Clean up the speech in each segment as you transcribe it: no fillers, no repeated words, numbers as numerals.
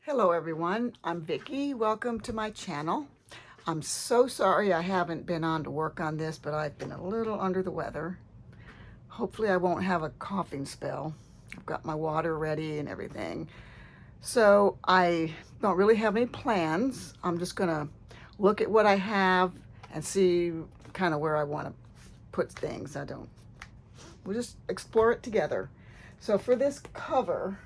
Hello everyone, I'm Vicki. Welcome to my channel. I'm so sorry I haven't been on to work on this, but I've been a little under the weather. Hopefully I won't have a coughing spell. I've got my water ready and everything. So I don't really have any plans. I'm just gonna look at what I have and see kind of where I want to put things. We'll just explore it together. So for this cover,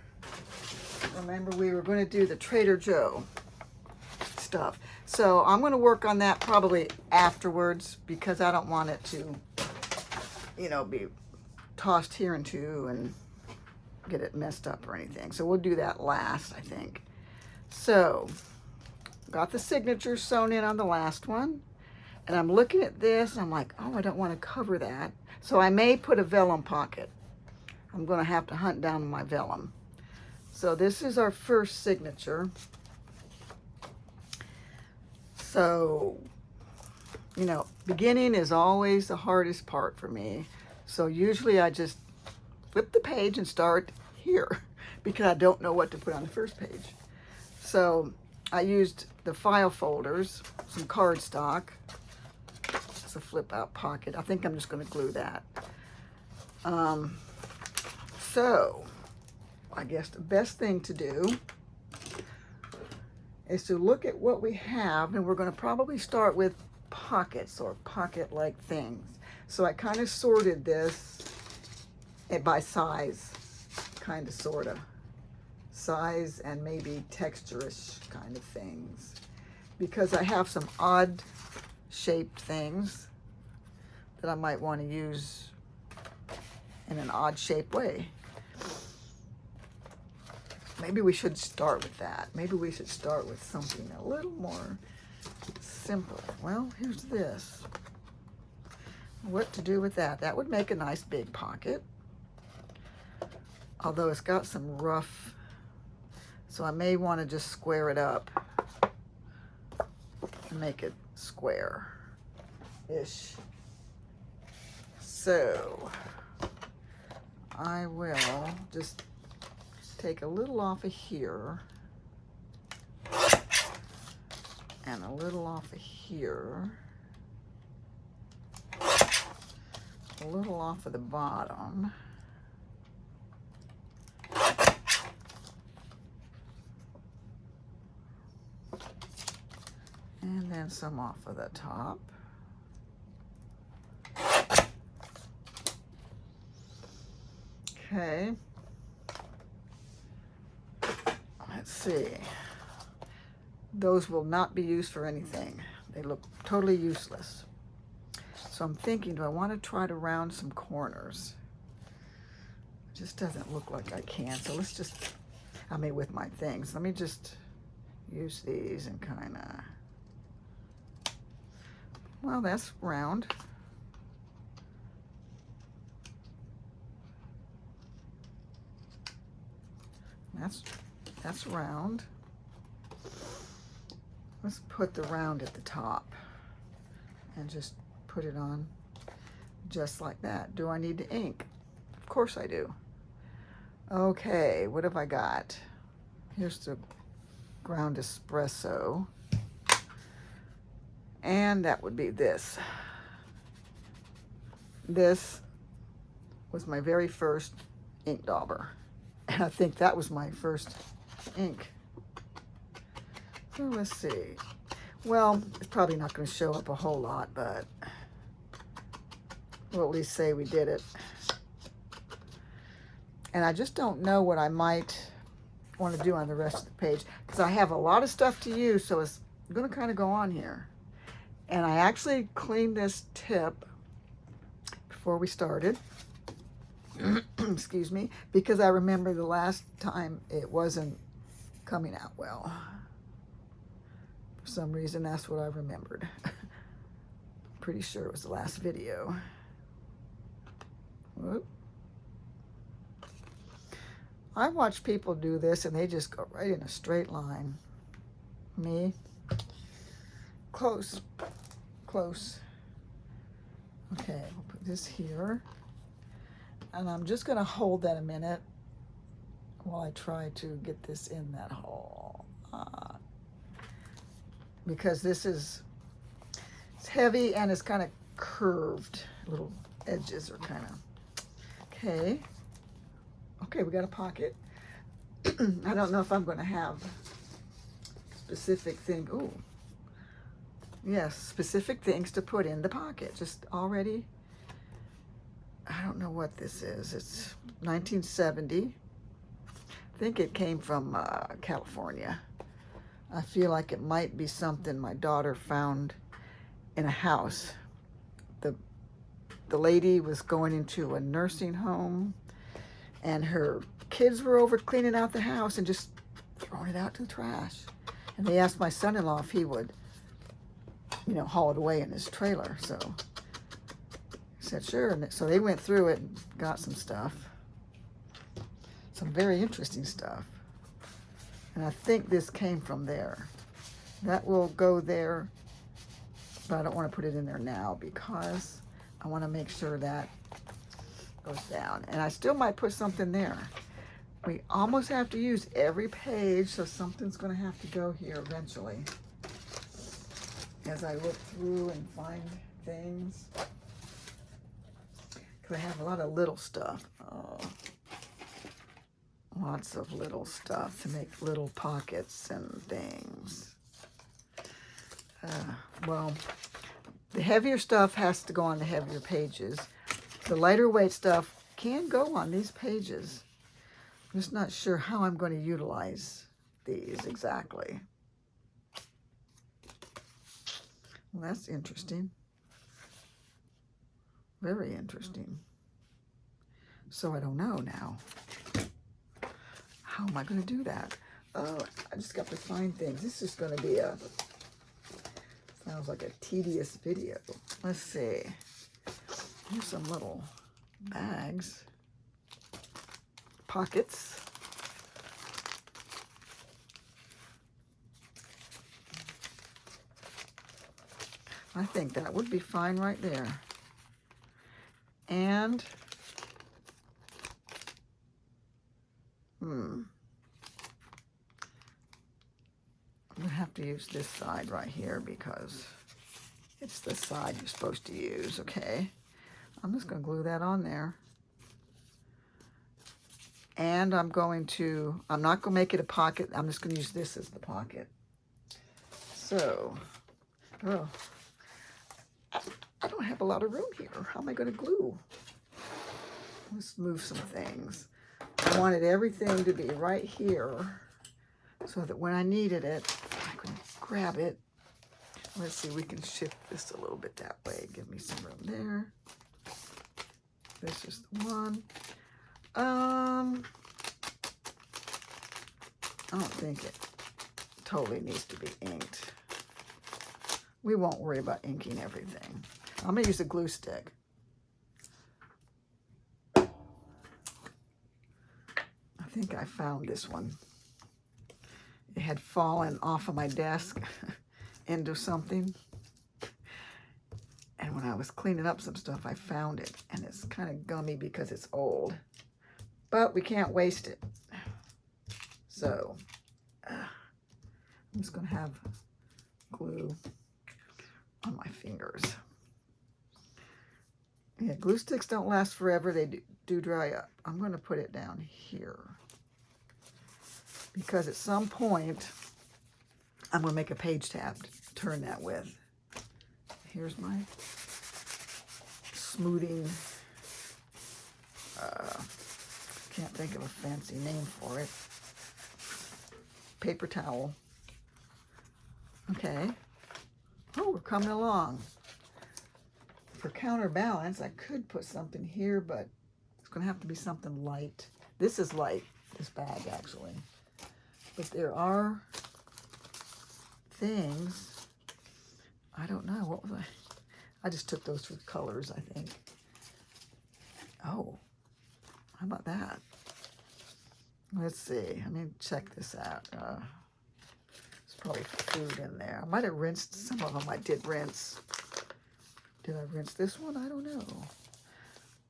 remember we were going to do the Trader Joe stuff. So I'm going to work on that probably afterwards because I don't want it to, be tossed here and two and get it messed up or anything. So we'll do that last, I think. So got the signature sewn in on the last one. And I'm looking at this and I'm like, oh, I don't want to cover that. So I may put a vellum pocket. I'm going to have to hunt down my vellum. So this is our first signature. So, beginning is always the hardest part for me. So usually I just flip the page and start here because I don't know what to put on the first page. So I used the file folders, some cardstock. It's a flip out pocket. I think I'm just going to glue that. So I guess the best thing to do is to look at what we have, and we're going to probably start with pockets or pocket-like things. So I kind of sorted this by size, kind of, sort of. Size and maybe texture-ish kind of things. Because I have some odd shaped things that I might want to use in an odd shaped way. Maybe we should start with that. Maybe we should start with something a little more simple. Well, here's this. What to do with that? That would make a nice big pocket. Although it's got some rough, so I may want to just square it up and make it square-ish. So I will just take a little off of here and a little off of here, a little off of the bottom, and then some off of the top. Okay. Let's see. Those will not be used for anything. They look totally useless. So I'm thinking, do I want to try to round some corners? It just doesn't look like I can. So let's just, with my things, let me just use these and kind of, well, that's round. That's round. Let's put the round at the top and just put it on just like that. Do I need to ink? Of course I do. Okay, what have I got? Here's the ground espresso. And that would be this. This was my very first ink dauber. And I think that was my first ink. So let's see. Well, it's probably not going to show up a whole lot, but we'll at least say we did it. And I just don't know what I might want to do on the rest of the page because I have a lot of stuff to use, so it's going to kind of go on here. And I actually cleaned this tip before we started. Excuse me, because I remember the last time it wasn't coming out well. For some reason, that's what I remembered. Pretty sure it was the last video. Whoop. I watch people do this and they just go right in a straight line. Me, close, close. Okay, we'll put this here. And I'm just going to hold that a minute while I try to get this in that hole. Because this is, it's heavy and it's kind of curved. Little edges are kind of, okay. Okay, we got a pocket. I don't know if I'm going to have specific thing. Oh, yes, specific things to put in the pocket. Just already, I don't know what this is. It's 1970. I think it came from California. I feel like it might be something my daughter found in a house. The lady was going into a nursing home, and her kids were over cleaning out the house and just throwing it out to the trash. And they asked my son-in-law if he would, you know, haul it away in his trailer. So he said, sure. And so they went through it and got some stuff. Some very interesting stuff. And I think this came from there. That will go there, but I don't want to put it in there now because I want to make sure that goes down. And I still might put something there. We almost have to use every page, so something's going to have to go here eventually. As I look through and find things. Because I have a lot of little stuff. Oh, lots of little stuff to make little pockets and things. Well, the heavier stuff has to go on the heavier pages. The lighter weight stuff can go on these pages. I'm just not sure how I'm going to utilize these exactly. Well, that's interesting. Very interesting. So I don't know now. How am I going to do that? Oh, I just got to find things. This is going to be a, sounds like a tedious video. Let's see. Here's some little bags. Pockets. I think that would be fine right there. And I'm gonna have to use this side right here because it's the side you're supposed to use. Okay, I'm just gonna glue that on there. And I'm not gonna make it a pocket. I'm just gonna use this as the pocket. So, oh, I don't have a lot of room here. How am I gonna glue? Let's move some things. I wanted everything to be right here so that when I needed it, I could grab it. Let's see, we can shift this a little bit that way. Give me some room there. This is the one. I don't think it totally needs to be inked. We won't worry about inking everything. I'm gonna use a glue stick. I think I found this one. It had fallen off of my desk into something. And when I was cleaning up some stuff, I found it. And it's kind of gummy because it's old. But we can't waste it. So, I'm just going to have glue on my fingers. Yeah, glue sticks don't last forever. They do dry up. I'm going to put it down here. Because at some point, I'm going to make a page tab to turn that with. Here's my smoothing, can't think of a fancy name for it, paper towel. Okay. Oh, we're coming along. For counterbalance, I could put something here, but it's going to have to be something light. This is light, this bag actually. But there are things, I don't know, what was I just took those for colors, I think. Oh, how about that? Let's see, let me check this out. There's probably food in there. I might have rinsed some of them. I did rinse. Did I rinse this one? I don't know.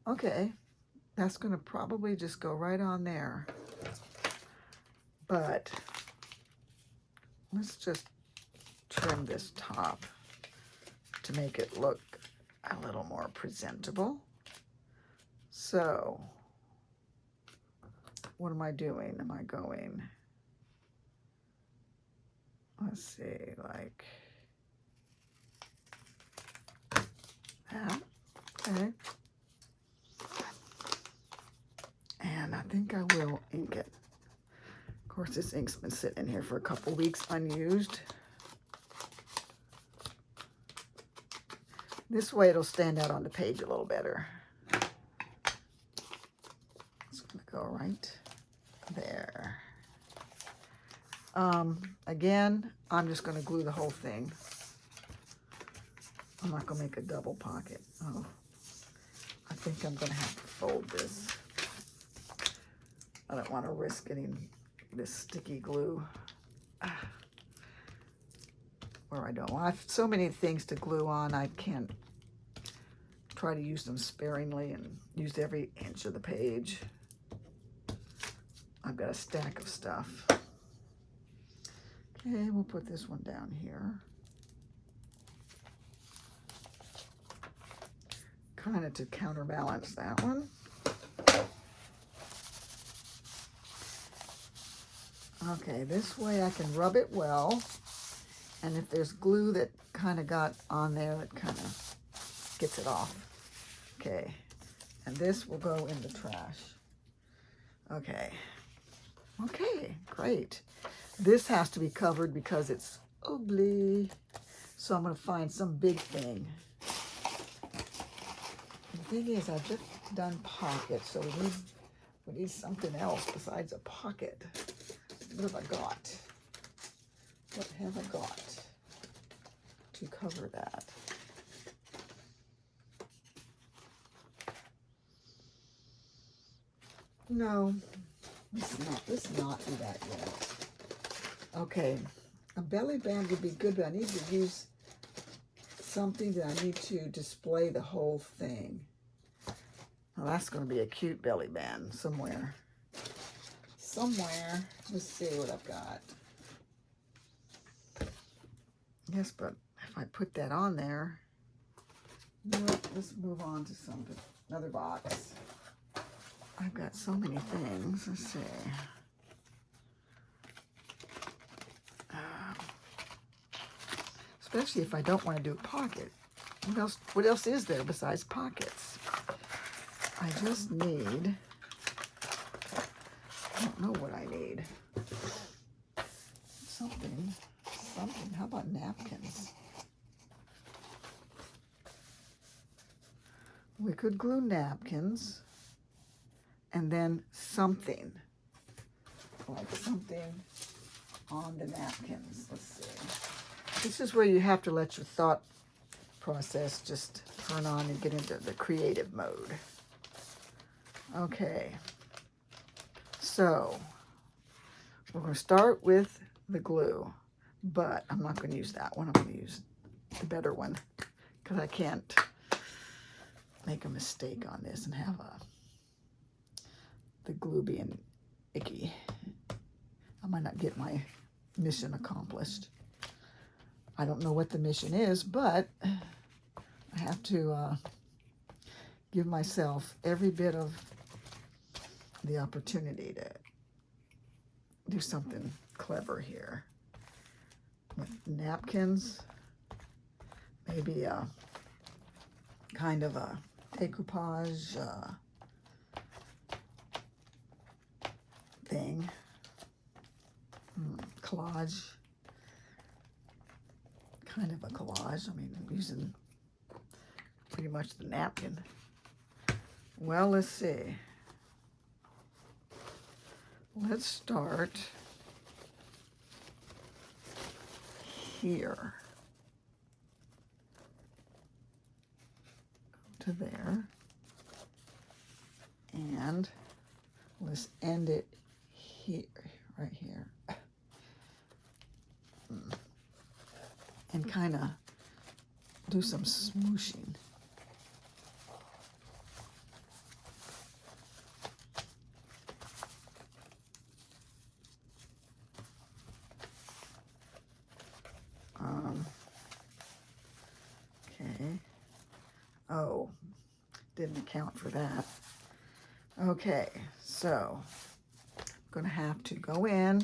Okay, that's gonna probably just go right on there. but let's just trim this top to make it look a little more presentable. So what am I doing? Am I going, let's see, like that? Okay. And I think I will ink it. Of course, this ink's been sitting in here for a couple weeks unused. This way it'll stand out on the page a little better. It's gonna go right there. Again, I'm just gonna glue the whole thing. I'm not gonna make a double pocket. Oh, I think I'm gonna have to fold this. I don't want to risk getting this sticky glue where I don't. I have so many things to glue on, I can't try to use them sparingly and use every inch of the page. I've got a stack of stuff. Okay, we'll put this one down here. Kind of to counterbalance that one. Okay, this way I can rub it well, and if there's glue that kind of got on there, it kind of gets it off. Okay, and this will go in the trash. Okay, okay, great. This has to be covered because it's ugly, so I'm going to find some big thing. The thing is, I've just done pockets, so we need something else besides a pocket. What have I got? What have I got to cover that? No, let's not do that yet. Okay, a belly band would be good, but I need to use something that I need to display the whole thing. Well, that's going to be a cute belly band somewhere. Somewhere. Let's see what I've got. Yes, but if I put that on there, let's move on to something. Another box. I've got so many things. Let's see. Especially if I don't want to do a pocket. What else is there besides pockets? I just need, I don't know what I need. Something. How about napkins? We could glue napkins and then something, like something on the napkins. Let's see. This is where you have to let your thought process just turn on and get into the creative mode. Okay, so we're going to start with the glue, but I'm not going to use that one. I'm going to use the better one because I can't make a mistake on this and have the glue being icky. I might not get my mission accomplished. I don't know what the mission is, but I have to give myself every bit of the opportunity to do something clever here. With napkins, maybe a kind of a decoupage thing, collage, kind of a collage. I mean, I'm using pretty much the napkin. Well, let's see. Let's start here. Go to there. And let's end it here, right here. And kind of do some smooshing. didn't account for that. Okay, so I'm going to have to go in.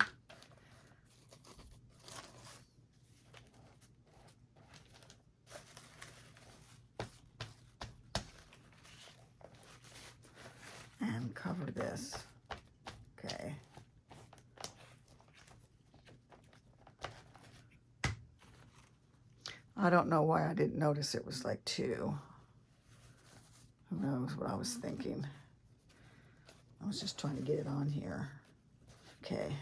And cover this. Okay. I don't know why I didn't notice it was like 2. Who knows what I was thinking. I was just trying to get it on here. Okay.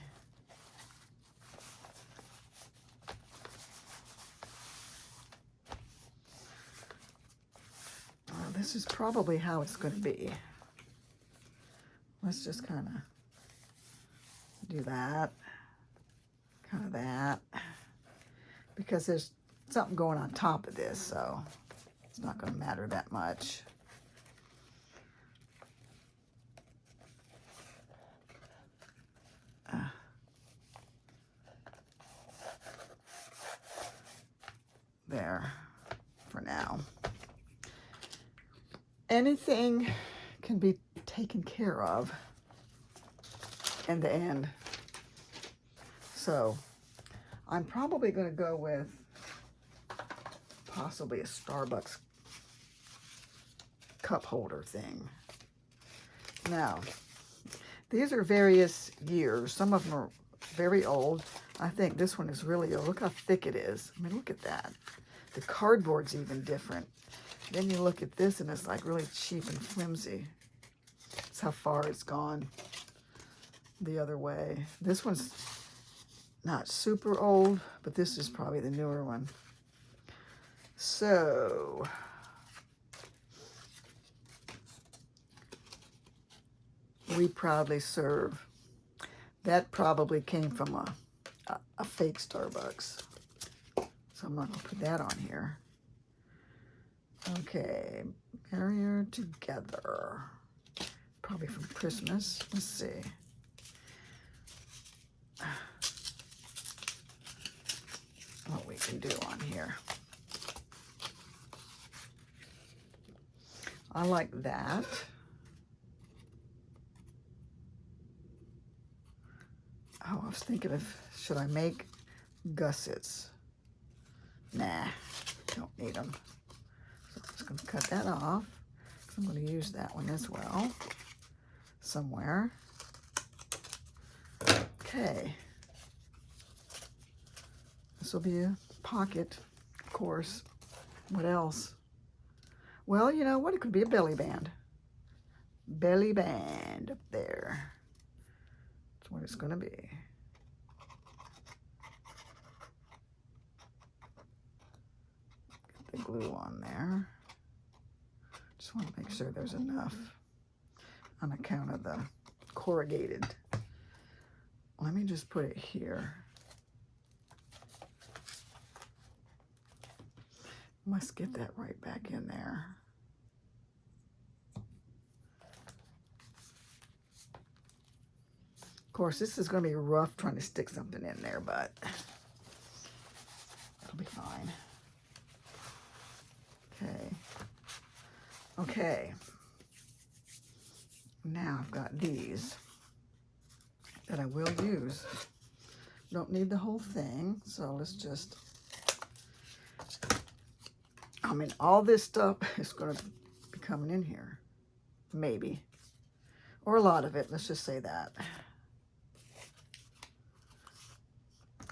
Well, this is probably how it's going to be. Let's just kind of do that, kind of that, because there's something going on top of this, so it's not going to matter that much. There for now. Anything can be taken care of in the end. So I'm probably going to go with possibly a Starbucks cup holder thing. Now, these are various years. Some of them are very old. I think this one is really old. Look how thick it is. I mean, look at that. The cardboard's even different. Then you look at this and it's like really cheap and flimsy. That's how far it's gone the other way. This one's not super old, but this is probably the newer one. So, we proudly serve. That probably came from a fake Starbucks. So I'm not going to put that on here. Okay, Barrier Together. Probably from Christmas. Let's see. What we can do on here. I like that. Oh, I was thinking of, should I make gussets? Nah, don't need them. So I'm just going to cut that off. I'm going to use that one as well, somewhere. Okay. This will be a pocket, of course. What else? Well, you know what? It could be a belly band. Belly band up there. That's what it's going to be. Get the glue on there. Just want to make sure there's enough on account of the corrugated. Let me just put it here. Must get that right back in there. Of course, this is going to be rough trying to stick something in there, but it'll be fine. Okay. Okay. Now I've got these that I will use. Don't need the whole thing, so let's just... I mean, all this stuff is going to be coming in here. Maybe. Or a lot of it. Let's just say that.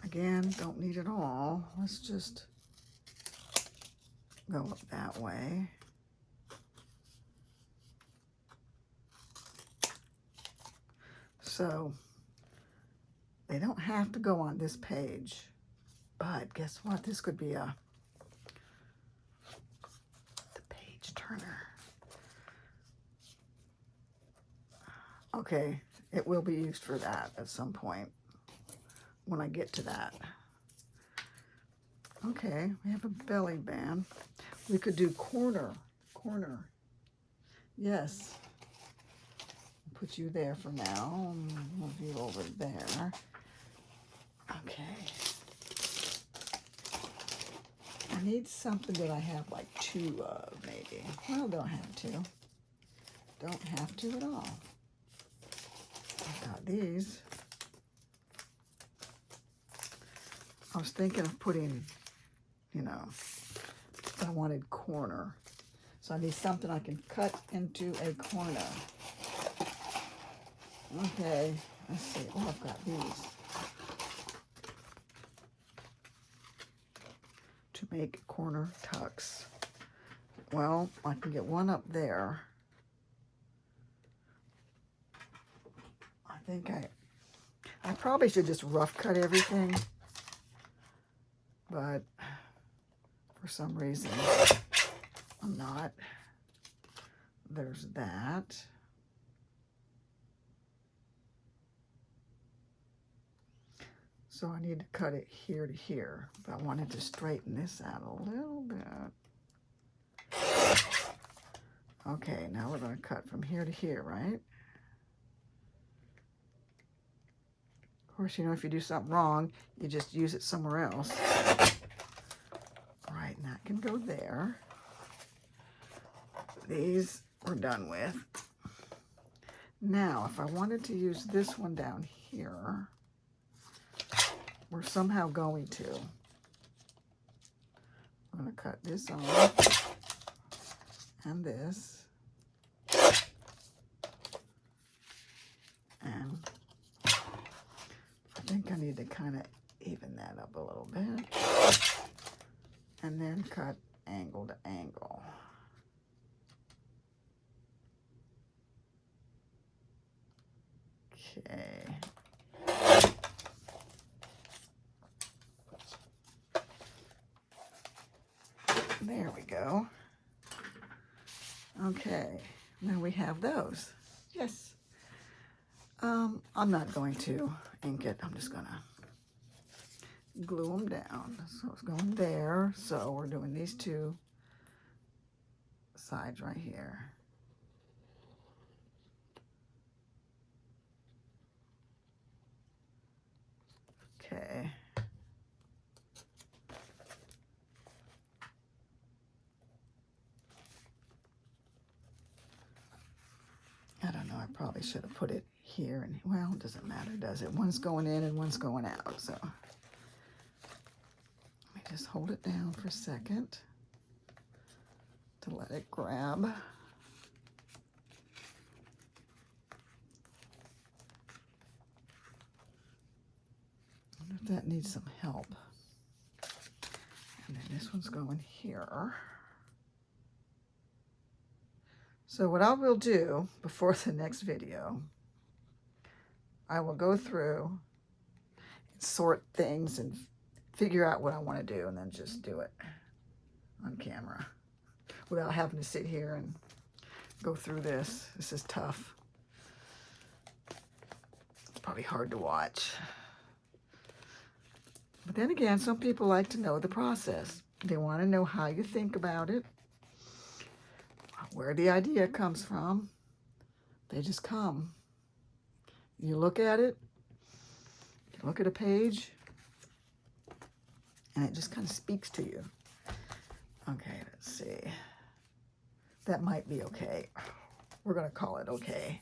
Again, don't need it all. Let's just go up that way. So, they don't have to go on this page. But guess what? This could be the page turner. Okay, it will be used for that at some point when I get to that. Okay, we have a belly band. We could do corner. Yes. Put you there for now. Move you over there. Okay. I need something that I have like 2 of, maybe. Well, don't have 2. don't have to at all. I've got these. I was thinking of putting, you know, I wanted corner. So I need something I can cut into a corner. Okay, let's see. Oh, I've got these to make corner tucks. Well, I can get one up there. I think I probably should just rough cut everything, but for some reason I'm not. There's that. So I need to cut it here to here, but I wanted to straighten this out a little bit. Okay, now we're going to cut from here to here, right? Of course, you know, if you do something wrong, you just use it somewhere else. All right, and that can go there. These we're done with. Now, if I wanted to use this one down here, we're somehow going to. I'm going to cut this off and this. And I think I need to kind of even that up a little bit. And then cut angle to angle. Okay. There we go. Okay, now we have those. Yes. I'm not going to ink it. I'm just gonna glue them down. So it's going there. So we're doing these two sides right here. Okay. I don't know, I probably should have put it here, and well, it doesn't matter, does it? One's going in and one's going out, so. Let me just hold it down for a second to let it grab. I wonder if that needs some help. And then this one's going here. So what I will do before the next video, I will go through and sort things and figure out what I want to do and then just do it on camera without having to sit here and go through this. This is tough. It's probably hard to watch. But then again, some people like to know the process. They want to know how you think about it, where the idea comes from. They just come. You look at it, you look at a page, and it just kind of speaks to you. Okay, let's see. That might be okay. We're going to call it okay.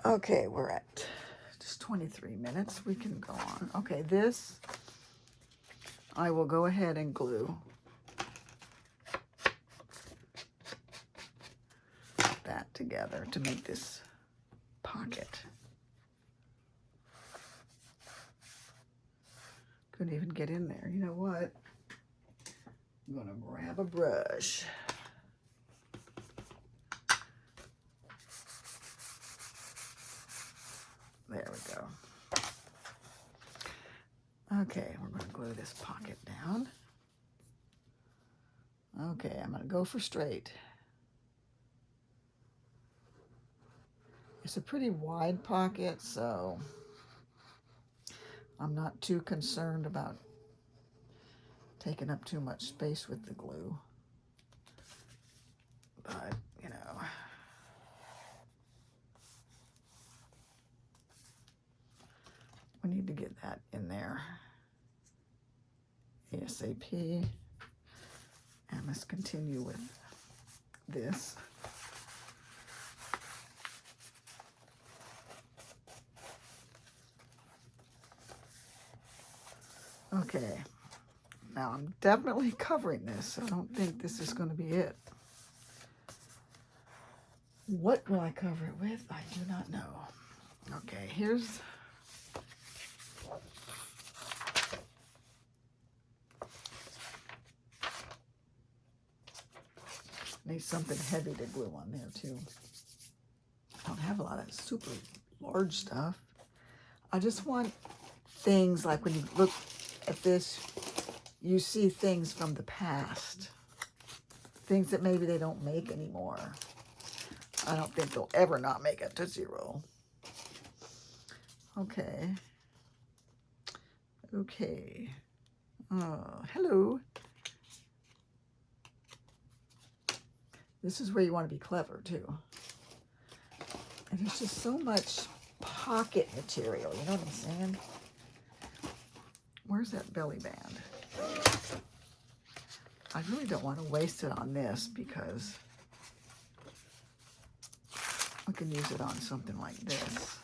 Okay, we're at just 23 minutes. We can go on. Okay, this I will go ahead and glue that together to make this pocket. Couldn't even get in there. You know what? I'm gonna grab a brush. There we go. Okay, we're gonna glue this pocket down. Okay, I'm gonna go for straight. It's a pretty wide pocket, so I'm not too concerned about taking up too much space with the glue. But, you know, we need to get that in there ASAP. And let's continue with this. Okay, now I'm definitely covering this, so I don't think this is going to be it. What will I cover it with? I do not know. Okay, here's... Need something heavy to glue on there too. I don't have a lot of super large stuff. I just want things like when you look at this, you see things from the past. Things that maybe they don't make anymore. I don't think they'll ever not make a Tootsie Roll. Okay. Okay. Oh, hello. This is where you want to be clever too. And there's just so much pocket material, you know what I'm saying? Where's that belly band? I really don't want to waste it on this because I can use it on something like this.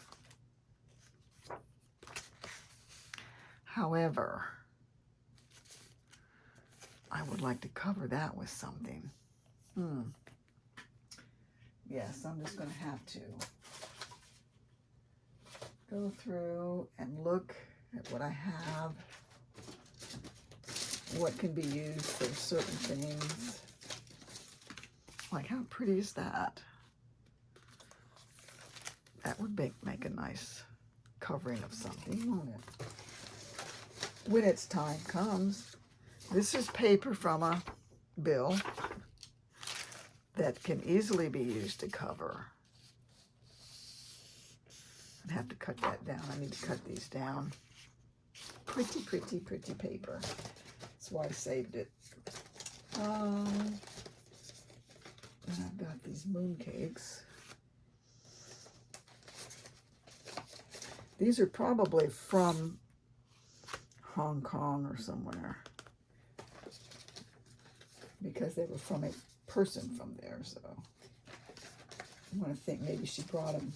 However, I would like to cover that with something. Yes, I'm just going to have to go through and look at what I have, what can be used for certain things. Like, how pretty is that? That would make a nice covering of something, won't it? When its time comes. This is paper from a bill that can easily be used to cover. I'd have to cut that down. I need to cut these down. Pretty, pretty, pretty paper. That's why I saved it. And I've got these moon cakes. These are probably from Hong Kong or somewhere, because they were from a person from there, so I want to think maybe she brought them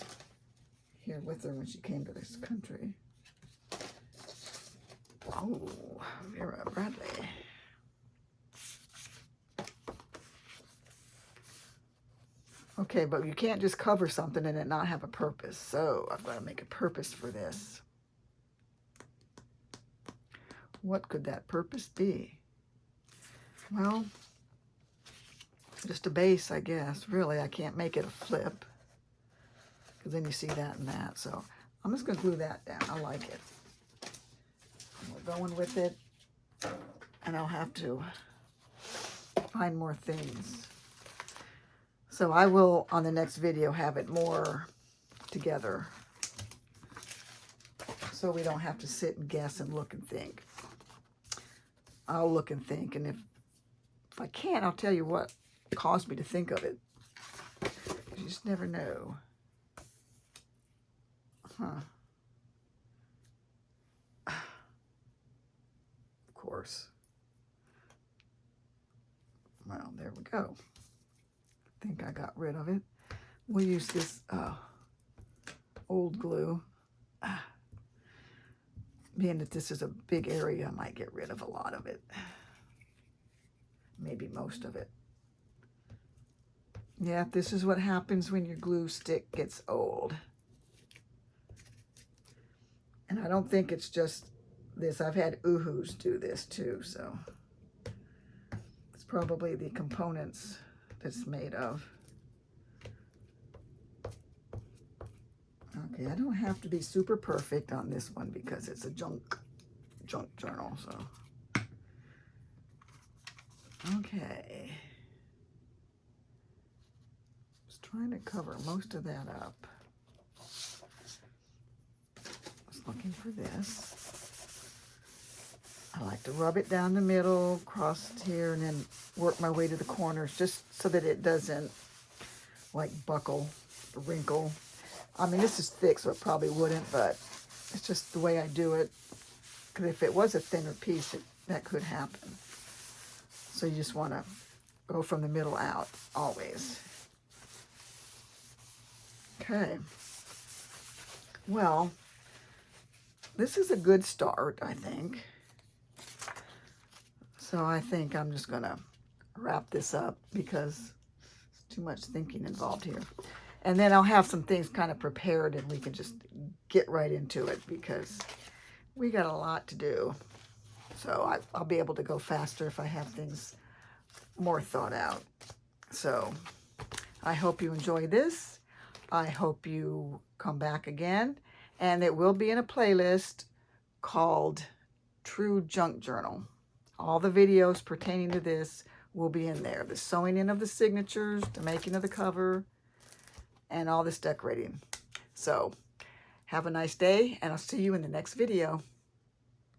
here with her when she came to this country. Oh, Vera Bradley. Okay, but you can't just cover something and it not have a purpose, so I've got to make a purpose for this. What could that purpose be? Well, just a base, I guess. Really, I can't make it a flip, because then you see that and that. So I'm just going to glue that down. I like it. We're going with it, and I'll have to find more things. So I will, on the next video, have it more together, so we don't have to sit and guess and look and think. I'll look and think, and if I can't, I'll tell you what caused me to think of it. You just never know. Of course. Well, there we go. I think I got rid of it. We'll use this old glue. Being that this is a big area, I might get rid of a lot of it. Maybe most of it. Yeah, this is what happens when your glue stick gets old. And I don't think it's just this. I've had Oohoo's do this too, so it's probably the components that's made of. Okay, I don't have to be super perfect on this one because it's a junk journal, so. Okay. Just trying to cover most of that up. Just looking for this. I like to rub it down the middle, cross here, and then work my way to the corners just so that it doesn't like buckle, wrinkle. I mean, this is thick, so it probably wouldn't, but it's just the way I do it. Because if it was a thinner piece, that could happen. So you just want to go from the middle out, always. Okay. Well, this is a good start, I think. So I think I'm just gonna wrap this up because there's too much thinking involved here. And then I'll have some things kind of prepared and we can just get right into it because we got a lot to do. So I'll be able to go faster if I have things more thought out. So I hope you enjoy this. I hope you come back again. And it will be in a playlist called True Junk Journal. All the videos pertaining to this will be in there. The sewing in of the signatures, the making of the cover, and all this decorating. So have a nice day, and I'll see you in the next video.